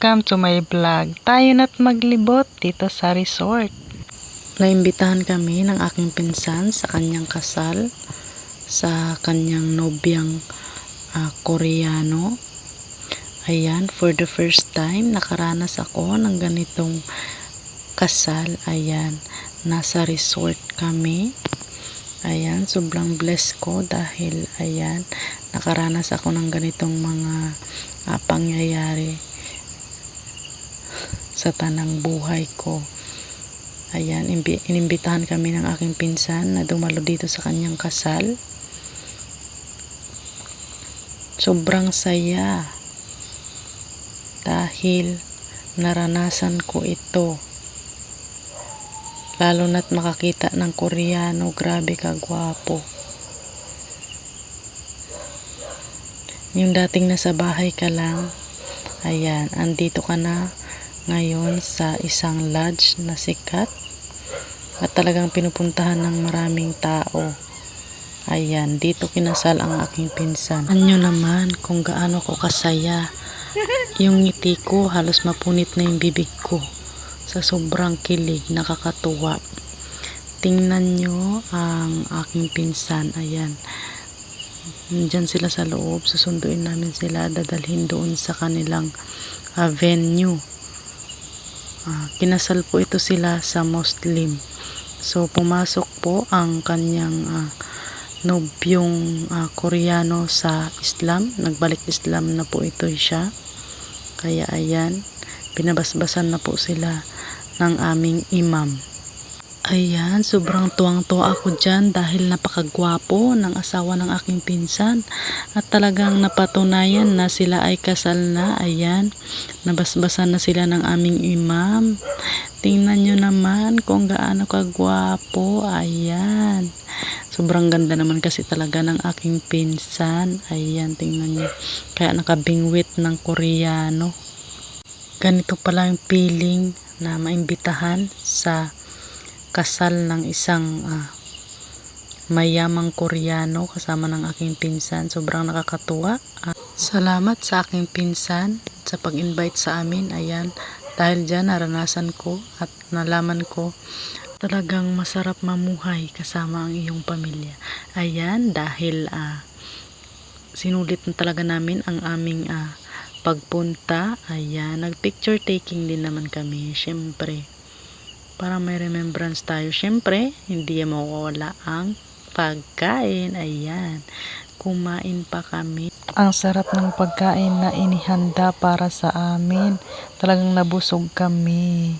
Welcome to my vlog. Tayo na't maglibot dito sa resort. Naimbitahan kami ng aking pinsan sa kanyang kasal sa kanyang nobyang Koreano. Ayan, for the first time nakaranas ako ng ganitong kasal. Ayan, nasa resort kami. Ayan, sobrang blessed ko dahil ayan, nakaranas ako ng ganitong mga pangyayari sa tanang buhay ko. Ayan, inimbitahan kami ng aking pinsan na dumalo dito sa kanyang kasal. Sobrang saya dahil naranasan ko ito. Lalo na't makakita ng Koreano, grabe kagwapo. Yung dating nasa bahay ka lang, ayan, andito ka na ngayon sa isang lodge na sikat at talagang pinupuntahan ng maraming tao. Ayan, dito kinasal ang aking pinsan. Anyo naman kung gaano ko kasaya. Yung ngiti ko halos mapunit na yung bibig ko sa sobrang kilig, nakakatuwa. Tingnan nyo ang aking pinsan. Ayan, nandyan sila sa loob, susunduin namin sila, dadalhin doon sa kanilang venue. Kinasal po ito sila sa Muslim. So pumasok po ang kanyang nobyong Koreano sa Islam. Nagbalik Islam na po ito siya. Kaya ayan, pinabasbasan na po sila ng aming imam. Ayan, sobrang tuwang-tuwa ako dyan dahil napakagwapo ng asawa ng aking pinsan at talagang napatunayan na sila ay kasal na. Ayan, nabasbasan na sila ng aming imam. Tingnan nyo naman kung gaano kagwapo. Ayan, sobrang ganda naman kasi talaga ng aking pinsan. Ayan, tingnan nyo, kaya nakabingwit ng Koreano. Ganito pala yung feeling na maimbitahan sa kasal ng isang mayamang Koreano kasama ng aking pinsan. Sobrang nakakatuwa. Salamat sa aking pinsan sa pag-invite sa amin. Ayan, dahil dyan naranasan ko at nalaman ko talagang masarap mamuhay kasama ang iyong pamilya. Ayan, dahil sinulit na talaga namin ang aming pagpunta. Ayan, nag-picture taking din naman kami. Syempre, para may remembrance tayo. Syempre, hindi mawawala ang pagkain. Ayan, kumain pa kami. Ang sarap ng pagkain na inihanda para sa amin. Talagang nabusog kami.